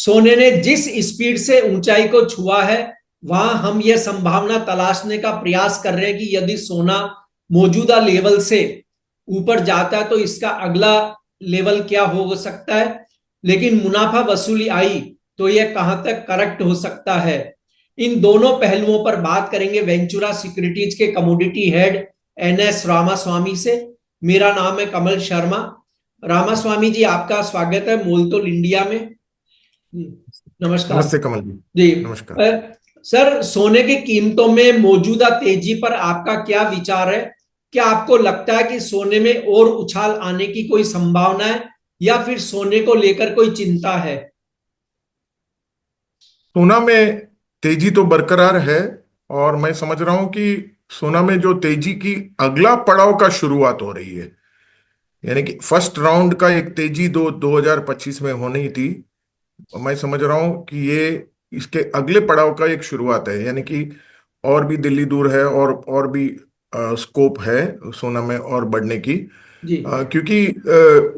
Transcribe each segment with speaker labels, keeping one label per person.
Speaker 1: सोने ने जिस स्पीड से ऊंचाई को छुआ है, वहां हम यह संभावना तलाशने का प्रयास कर रहे हैं कि यदि सोना मौजूदा लेवल से ऊपर जाता है तो इसका अगला लेवल क्या हो सकता है। लेकिन मुनाफा वसूली आई तो यह कहां तक करेक्ट हो सकता है। इन दोनों पहलुओं पर बात करेंगे वेंचुरा सिक्योरिटीज के कमोडिटी हेड एनएस रामास्वामी से। मेरा नाम है कमल शर्मा। रामास्वामी जी, आपका स्वागत है मोलतोल इंडिया में। नमस्कार
Speaker 2: नमस्ते कमल जी।
Speaker 1: जी।
Speaker 2: नमस्कार।
Speaker 1: अ, सर, सोने की कीमतों में मौजूदा तेजी पर आपका क्या विचार है? क्या आपको लगता है कि सोने में और उछाल आने की कोई संभावना है, या फिर सोने को लेकर कोई चिंता है?
Speaker 2: सोना में तेजी तो बरकरार है। और मैं समझ रहा हूं कि सोना में जो तेजी की अगला पड़ाव का शुरुआत हो रही है, यानी कि फर्स्ट राउंड का एक तेजी 2025 में होनी थी। मैं समझ रहा हूं कि ये इसके अगले पड़ाव का एक शुरुआत है, यानी कि और भी दिल्ली दूर है और भी स्कोप है सोना में और बढ़ने की।
Speaker 1: जी।
Speaker 2: क्योंकि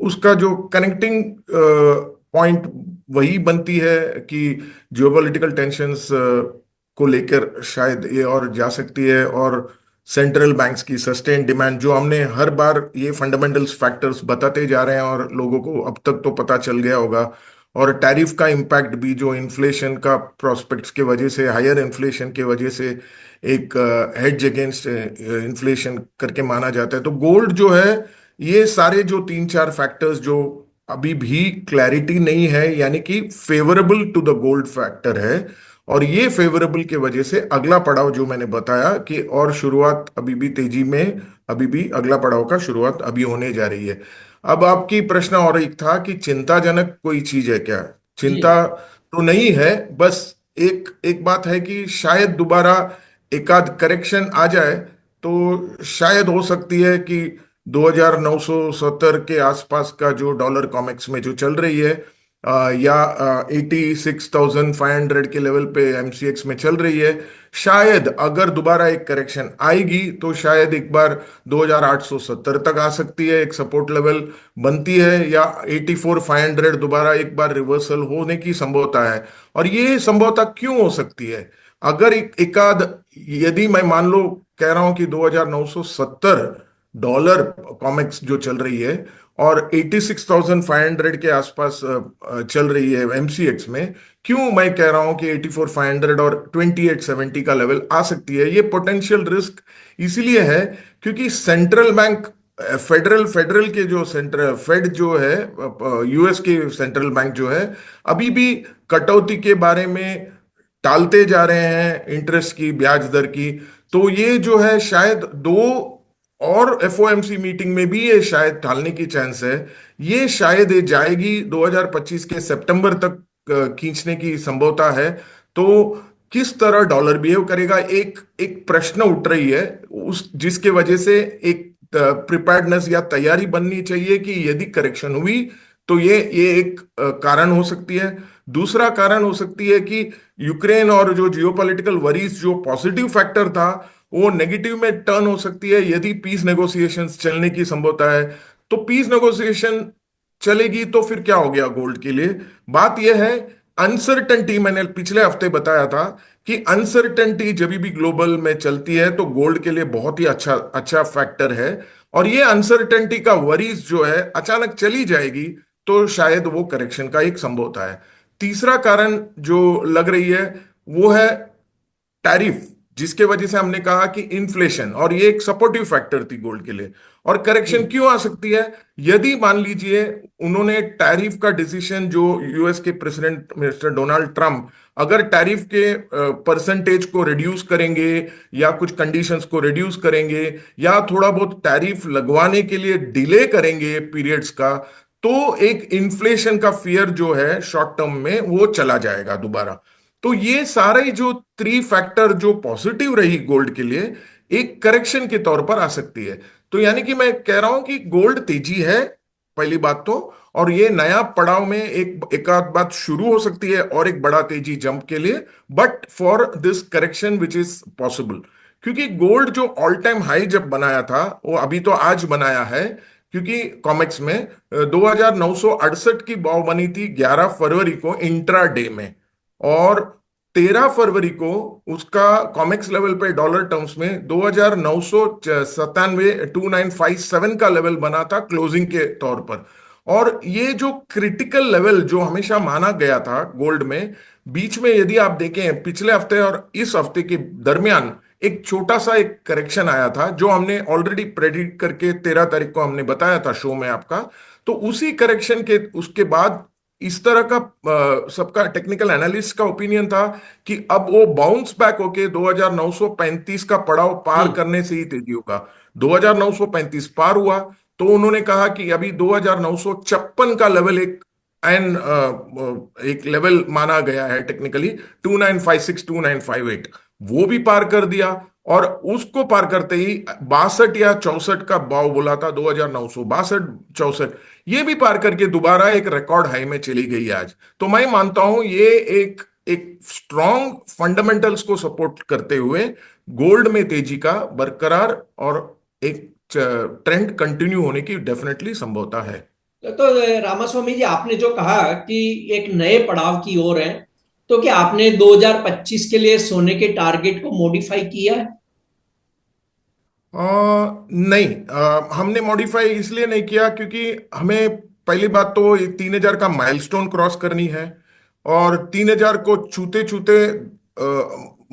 Speaker 2: उसका जो कनेक्टिंग पॉइंट वही बनती है कि जियोपॉलिटिकल टेंशंस को लेकर शायद ये और जा सकती है, और सेंट्रल बैंक्स की सस्टेन डिमांड, जो हमने हर बार ये फंडामेंटल्स फैक्टर्स बताते जा रहे हैं और लोगों को अब तक तो पता चल गया होगा। और टैरिफ का इम्पैक्ट भी, जो इन्फ्लेशन का प्रोस्पेक्ट्स के वजह से, हायर इन्फ्लेशन के वजह से एक हेड्ज अगेंस्ट इन्फ्लेशन करके माना जाता है। तो गोल्ड जो है, ये सारे जो तीन चार फैक्टर्स जो अभी भी क्लैरिटी नहीं है, यानी कि favourable to the gold factor है। और ये फेवरेबल के वजह से अगला पड़ाव जो मैंने बताया कि और शुरुआत अभी भी तेजी में, अभी भी अगला पड़ाव का शुरुआत अभी होने जा रही है। अब आपकी प्रश्न और एक था कि चिंताजनक कोई चीज है क्या?
Speaker 1: जी।
Speaker 2: चिंता तो नहीं है, बस एक एक बात है कि शायद दोबारा एकाध करेक्शन आ जाए। तो शायद हो सकती है कि 2970 के आसपास का जो डॉलर कॉमेक्स में जो चल रही है, या 86,500 के लेवल पे एमसीएक्स में चल रही है, शायद अगर दोबारा एक करेक्शन आएगी तो शायद एक बार 2870 तक आ सकती है, एक सपोर्ट लेवल बनती है, या 84,500 दोबारा एक बार रिवर्सल होने की संभावना है। और ये संभावना क्यों हो सकती है? अगर एकाध, यदि मैं मान लो कह रहा हूं कि 2970 डॉलर कॉमिक्स जो चल रही है और 86,500 के आसपास चल रही है एमसीएक्स में, क्यों मैं कह रहा हूं कि 84,500 और 2870 का लेवल आ सकती है? ये पोटेंशियल रिस्क इसीलिए है क्योंकि सेंट्रल बैंक, फेडरल फेडरल के जो सेंट्रल फेड जो है, यूएस के सेंट्रल बैंक जो है, अभी भी कटौती के बारे में टालते जा रहे हैं, इंटरेस्ट की, ब्याज दर की। तो ये जो है शायद दो और एफओएमसी मीटिंग में भी ये शायद टालने की चांस है। ये शायद ये जाएगी 2025 के सितंबर तक, खींचने की संभावना है। तो किस तरह डॉलर बिहेव करेगा, एक एक प्रश्न उठ रही है, उस जिसके वजह से एक प्रिपेयर्डनेस या तैयारी बननी चाहिए कि यदि करेक्शन हुई तो ये एक कारण हो सकती है। दूसरा कारण हो सकती है कि यूक्रेन और जो जियोपॉलिटिकल वरीज, जो पॉजिटिव फैक्टर था, वो नेगेटिव में टर्न हो सकती है यदि पीस नेगोशिएशंस चलने की संभावना है। तो पीस नेगोशिएशन चलेगी तो फिर क्या हो गया गोल्ड के लिए? बात यह है, अनसर्टेनिटी, मैंने पिछले हफ्ते बताया था कि अनसर्टेनिटी जब भी ग्लोबल में चलती है तो गोल्ड के लिए बहुत ही अच्छा अच्छा फैक्टर है। और ये अनसर्टेनिटी का वरीज जो है अचानक चली जाएगी तो शायद वो करेक्शन का एक संभवता है। तीसरा कारण जो लग रही है वो है टैरिफ, जिसके वजह से हमने कहा कि इन्फ्लेशन, और ये एक सपोर्टिव फैक्टर थी गोल्ड के लिए। और
Speaker 1: जी।
Speaker 2: करेक्शन क्यों आ सकती है? यदि मान लीजिए उन्होंने टैरिफ का डिसीजन, जो यूएस के प्रेसिडेंट मिस्टर डोनाल्ड ट्रंप अगर टैरिफ के परसेंटेज को रिड्यूस करेंगे, या कुछ कंडीशंस को रिड्यूस करेंगे, या थोड़ा बहुत टैरिफ लगवाने के लिए डिले करेंगे पीरियड्स का, तो एक इन्फ्लेशन का फियर जो है शॉर्ट टर्म में वो चला जाएगा दोबारा। तो ये सारे जो थ्री फैक्टर जो पॉजिटिव रही गोल्ड के लिए, एक करेक्शन के तौर पर आ सकती है। तो यानी कि मैं कह रहा हूं कि गोल्ड तेजी है, पहली बात तो। और ये नया पड़ाव में एक आध बात शुरू हो सकती है और एक बड़ा तेजी जंप के लिए, but for this correction which is possible. क्योंकि गोल्ड जो ऑल टाइम हाई जब बनाया था वो अभी तो आज बनाया है, क्योंकि कॉमेक्स में 2,968 की बाव बनी थी 11 फरवरी को इंट्रा डे में, और 13 फरवरी को उसका कॉमेक्स लेवल पे डॉलर टर्म्स में 2,997 2957 का लेवल बना था क्लोजिंग के तौर पर। और ये जो क्रिटिकल लेवल जो हमेशा माना गया था गोल्ड में, बीच में यदि आप देखें पिछले हफ्ते और इस हफ्ते के दरमियान एक छोटा सा एक करेक्शन आया था, जो हमने ऑलरेडी प्रेडिक्ट करके 13 तारीख को हमने बताया था शो में आपका। तो उसी करेक्शन के उसके बाद इस तरह का सबका टेक्निकल एनालिस्ट का ओपिनियन था कि अब वो बाउंस बैक होके 2,935 का पड़ाव पार
Speaker 1: हम्म।
Speaker 2: करने से ही तेजी होगा। 2,935 पार हुआ तो उन्होंने कहा कि अभी 2,956 का लेवल एन एक लेवल माना गया है टेक्निकली, 2956 2958 वो भी पार कर दिया। और उसको पार करते ही 62 या 64 का भाव बोला था, 2,962 64 ये भी पार करके दोबारा एक रिकॉर्ड हाई में चली गई आज। तो मैं मानता हूं ये एक एक स्ट्रॉन्ग फंडामेंटल्स को सपोर्ट करते हुए गोल्ड में तेजी का बरकरार और एक ट्रेंड कंटिन्यू होने की डेफिनेटली संभावना है।
Speaker 1: तो रामास्वामी जी, आपने जो कहा कि एक नए पड़ाव की ओर है, तो क्या आपने 2025 के लिए सोने के टारगेट को मॉडिफाई किया है?
Speaker 2: नहीं, हमने मॉडिफाई इसलिए नहीं किया क्योंकि हमें पहली बात तो ये 3,000 का माइलस्टोन क्रॉस करनी है। और 3,000 को छूते छूते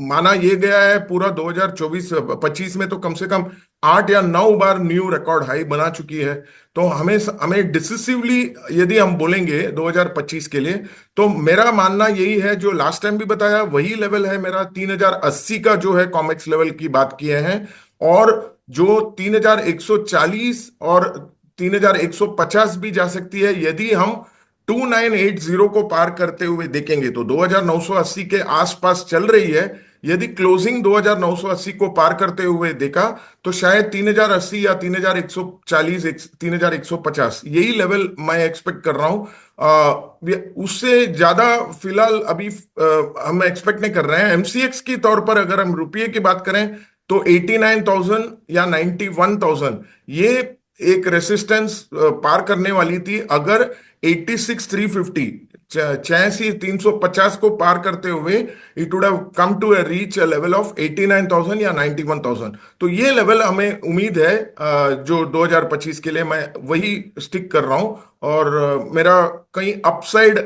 Speaker 2: माना ये गया है पूरा 2024-25 में तो कम से कम 8 या 9 बार न्यू रिकॉर्ड हाई बना चुकी है। तो हमें हमें डिसिसिवली यदि हम बोलेंगे 2025 के लिए, तो मेरा मानना यही है, जो लास्ट टाइम भी बताया वही लेवल है मेरा, 3,080 का जो है कॉमेक्स लेवल की बात किए हैं। और जो 3,140 और 3,150 भी जा सकती है यदि हम 2,980 को पार करते हुए देखेंगे, तो 2,980 के आसपास चल रही है। यदि क्लोजिंग 2,980 को पार करते हुए देखा तो शायद 3,080 या 3,140 3,150 यही लेवल मैं एक्सपेक्ट कर रहा हूं। उससे ज्यादा फिलहाल अभी हम एक्सपेक्ट नहीं कर रहे हैं। एमसीएक्स की तौर पर अगर हम रुपये की बात करें तो 89,000 या 91,000 ये एक रेसिस्टेंस पार करने वाली थी अगर 86,350 86,350 को पार करते हुए it would have come to a reach a level of 89,000 या 91,000। तो ये लेवल हमें उम्मीद है जो 2025 के लिए मैं वही स्टिक कर रहा हूं। और मेरा कहीं अपसाइड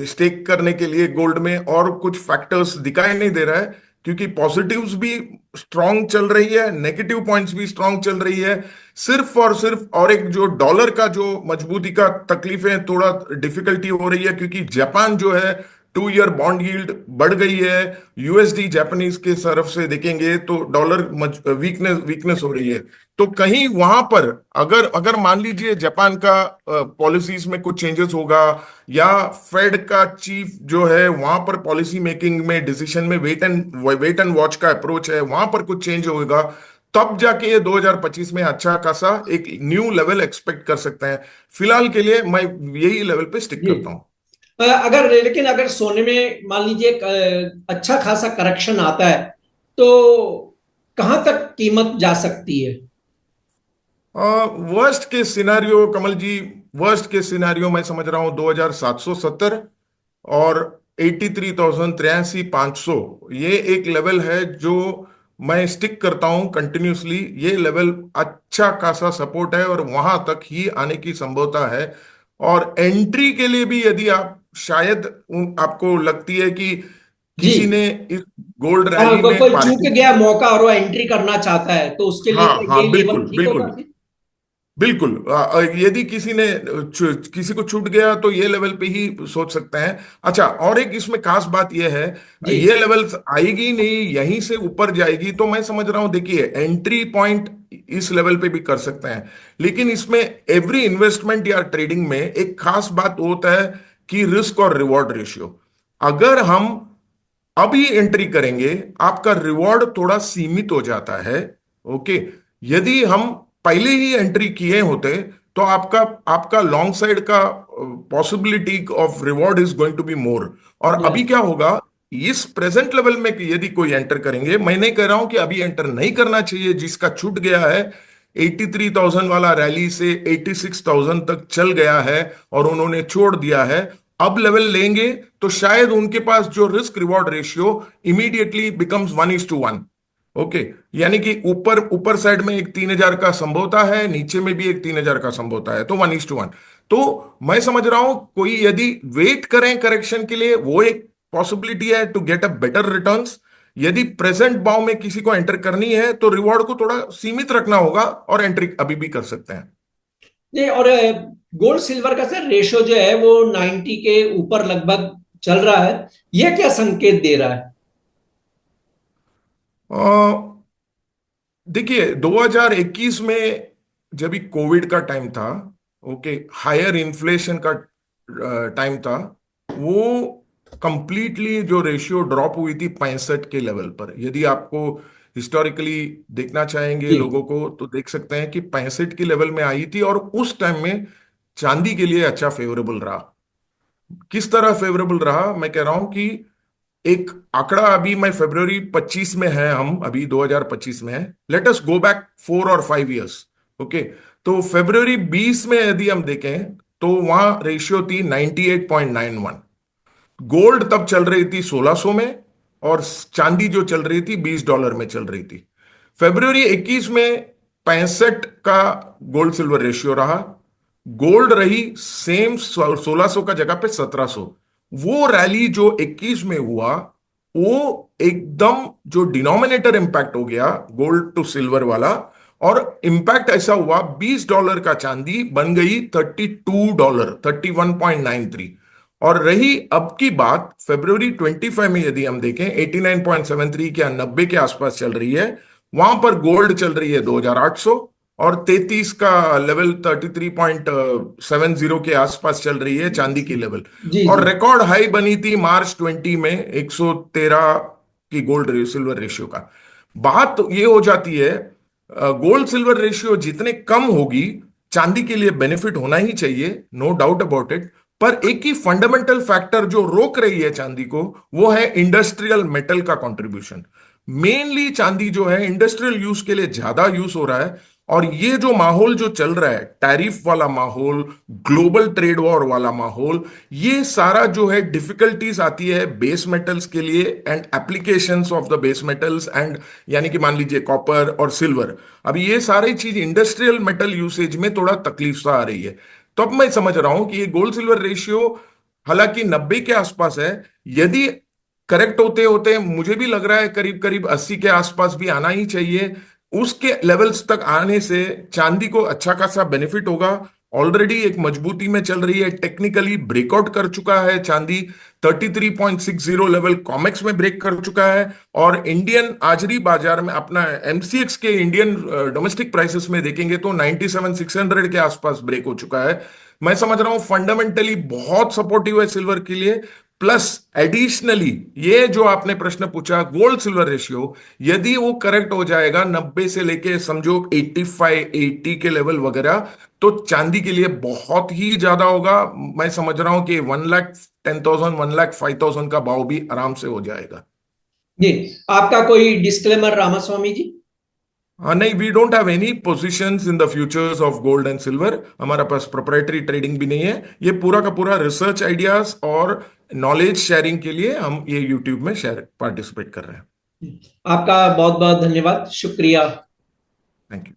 Speaker 2: स्टेक करने के लिए गोल्ड में और कुछ फैक्टर्स दिखाई नहीं दे रहा है, क्योंकि पॉजिटिव्स भी स्ट्रांग चल रही है, नेगेटिव पॉइंट्स भी स्ट्रांग चल रही है। सिर्फ और सिर्फ और एक जो डॉलर का जो मजबूती का तकलीफें थोड़ा डिफिकल्टी हो रही है, क्योंकि जापान जो है 2 ईयर बॉन्ड यील्ड बढ़ गई है। यूएसडी जापानीज के तरफ से देखेंगे तो डॉलर वीकनेस वीकनेस हो रही है। तो कहीं वहां पर अगर अगर मान लीजिए जापान का पॉलिसीज में कुछ चेंजेस होगा, या फेड का चीफ जो है वहां पर पॉलिसी मेकिंग में डिसीजन में वेट एंड वॉच का अप्रोच है, वहां पर कुछ चेंज होगा, तब जाके ये 2025 में अच्छा खासा एक न्यू लेवल एक्सपेक्ट कर सकते हैं। फिलहाल के लिए मैं यही लेवल पे स्टिक
Speaker 1: जी।
Speaker 2: करता हूं।
Speaker 1: अगर लेकिन अगर सोने में मान लीजिए एक अच्छा खासा करेक्शन आता है, तो कहां तक कीमत जा सकती है?
Speaker 2: वर्स्ट के सिनारियो कमल जी, वर्स्ट के सिनारियो मैं समझ रहा हूं 2,770 और 83,083 500 ये एक लेवल है जो मैं स्टिक करता हूं कंटिन्यूसली। ये लेवल अच्छा खासा सपोर्ट है और वहां तक ही आने की संभावना है। और एंट्री के लिए भी यदि आप शायद आपको लगती है कि
Speaker 1: जी।
Speaker 2: किसी ने इस गोल्ड
Speaker 1: हाँ,
Speaker 2: रैली में
Speaker 1: कोई चूक गया
Speaker 2: पार्टिसिपेट,
Speaker 1: मौका और वो एंट्री करना चाहता है, तो उसके लिए
Speaker 2: हाँ
Speaker 1: क्या ये
Speaker 2: हाँ
Speaker 1: लेवल
Speaker 2: बिल्कुल
Speaker 1: ठीक होगा
Speaker 2: बिल्कुल
Speaker 1: फिर?
Speaker 2: बिल्कुल, यदि किसी ने किसी को छूट गया तो ये लेवल पे ही सोच सकते हैं। अच्छा, और एक इसमें खास बात यह है,
Speaker 1: जी।
Speaker 2: ये लेवल आएगी नहीं यहीं से ऊपर जाएगी, तो मैं समझ रहा हूं देखिए एंट्री पॉइंट इस लेवल पे भी कर सकते हैं। लेकिन इसमें एवरी इन्वेस्टमेंट या ट्रेडिंग में एक खास बात होता है कि रिस्क और रिवॉर्ड रेशियो। अगर हम अभी एंट्री करेंगे आपका रिवॉर्ड थोड़ा सीमित हो जाता है। ओके, यदि हम पहले ही एंट्री किए होते तो आपका आपका लॉन्ग साइड का possibility of reward is going to be more. और अभी
Speaker 1: राइट।
Speaker 2: क्या होगा इस प्रेजेंट लेवल में कि यदि कोई एंटर करेंगे, मैं नहीं कह रहा हूं कि अभी एंटर नहीं करना चाहिए जिसका छूट गया है, 83,000 वाला रैली से 86,000 तक चल गया है और उन्होंने छोड़ दिया है। अब लेवल लेंगे तो शायद उनके पास जो risk reward ratio immediately becomes 1:1। Okay, यानी कि ऊपर ऊपर साइड में एक 3,000 का संभवता है, नीचे में भी एक 3,000 का संभवता है, तो 1:1। तो मैं समझ रहा हूं कोई यदि वेट करें करेक्शन के लिए, वो एक पॉसिबिलिटी है to get a better returns. यदि प्रेजेंट बाव में किसी को एंटर करनी है तो रिवॉर्ड को थोड़ा सीमित रखना होगा और एंट्री अभी भी कर सकते हैं।
Speaker 1: नहीं, और गोल्ड सिल्वर का सर रेशो जो है वो 90 के ऊपर लगभग चल रहा है, ये क्या संकेत दे रहा है?
Speaker 2: अ, देखिए 2021 में जब भी कोविड का टाइम था, ओके, हायर इन्फ्लेशन का टाइम था, वो कंप्लीटली जो रेशियो ड्रॉप हुई थी 65 के लेवल पर। यदि आपको हिस्टोरिकली देखना चाहेंगे
Speaker 1: जी।
Speaker 2: लोगों को तो देख सकते हैं कि 65 के लेवल में आई थी और उस टाइम में चांदी के लिए अच्छा फेवरेबल रहा। किस तरह फेवरेबल रहा, मैं कह रहा हूं कि एक आंकड़ा अभी मैं फरवरी 25 में है, हम अभी 2025 में है, लेट अस गो बैक 4 और 5 इयर्स। ओके, तो फरवरी 20 में यदि हम देखें तो वहां रेशियो थी 98.91। गोल्ड तब चल रही थी 1600 में और चांदी जो चल रही थी $20 में चल रही थी। फरवरी 21 में 65 का गोल्ड सिल्वर रेशियो रहा। गोल्ड रही सेम 1600 का जगह पे 1700। वो रैली जो 21 में हुआ, वो एकदम जो डिनोमिनेटर इंपैक्ट हो गया गोल्ड टू सिल्वर वाला, और इंपैक्ट ऐसा हुआ $20 का चांदी बन गई $32, 31.93। और रही अब की बात फरवरी 25 में, यदि हम देखें 89.73 क्या 90 के आसपास चल रही है। वहां पर गोल्ड चल रही है 2,800 और 33 का लेवल 33.70 के आसपास चल रही है चांदी की लेवल।
Speaker 1: जी जी।
Speaker 2: और रिकॉर्ड हाई बनी थी मार्च 20 में 113 की गोल्ड सिल्वर रेशियो का। बात तो ये हो जाती है, गोल्ड सिल्वर रेशियो जितने कम होगी चांदी के लिए बेनिफिट होना ही चाहिए, नो डाउट अबाउट इट। पर एक ही फंडामेंटल फैक्टर जो रोक रही है चांदी को, वो है इंडस्ट्रियल मेटल का कंट्रीब्यूशन। मेनली चांदी जो है इंडस्ट्रियल यूज के लिए ज्यादा यूज हो रहा है। और ये जो माहौल जो चल रहा है, टैरिफ वाला माहौल, ग्लोबल ट्रेड वॉर वाला माहौल, ये सारा जो है डिफिकल्टीज आती है बेस मेटल्स के लिए and applications of the base metals and, यानी कि मान लीजिए कॉपर और सिल्वर। अब ये सारी चीज इंडस्ट्रियल मेटल यूसेज में थोड़ा तकलीफ सा आ रही है। तो अब मैं समझ रहा हूं कि ये गोल्ड सिल्वर रेशियो हालांकि 90 के आसपास है, यदि करेक्ट होते होते मुझे भी लग रहा है करीब करीब 80 के आसपास भी आना ही चाहिए। उसके लेवल्स तक आने से चांदी को अच्छा खासा बेनिफिट होगा। ऑलरेडी एक मजबूती में चल रही है, टेक्निकली ब्रेकआउट कर चुका है चांदी, 33.60 लेवल कॉमेक्स में ब्रेक कर चुका है। और इंडियन आजरी बाजार में अपना एमसीएक्स के इंडियन डोमेस्टिक प्राइसेस में देखेंगे तो 97,600 के आसपास ब्रेक हो चुका है। मैं समझ रहा हूं फंडामेंटली बहुत सपोर्टिव है सिल्वर के लिए। प्लस एडिशनली ये जो आपने प्रश्न पूछा गोल्ड सिल्वर रेशियो, यदि वो करेक्ट हो जाएगा 90 से लेके समझो 85 80 के लेवल वगैरह, तो चांदी के लिए बहुत ही ज्यादा होगा। मैं समझ रहा हूं कि 1,10,000 1,05,000 का भाव भी आराम से हो जाएगा।
Speaker 1: जी, आपका कोई डिस्क्लेमर रामास्वामी जी?
Speaker 2: हाँ, नहीं, we don't have any positions in the futures of gold and silver. हमारा पास प्रोप्राइटरी ट्रेडिंग भी नहीं है। ये पूरा का पूरा रिसर्च आइडियाज और नॉलेज शेयरिंग के लिए हम ये यूट्यूब में शेयर पार्टिसिपेट कर रहे हैं।
Speaker 1: आपका बहुत बहुत धन्यवाद, शुक्रिया।
Speaker 2: Thank you.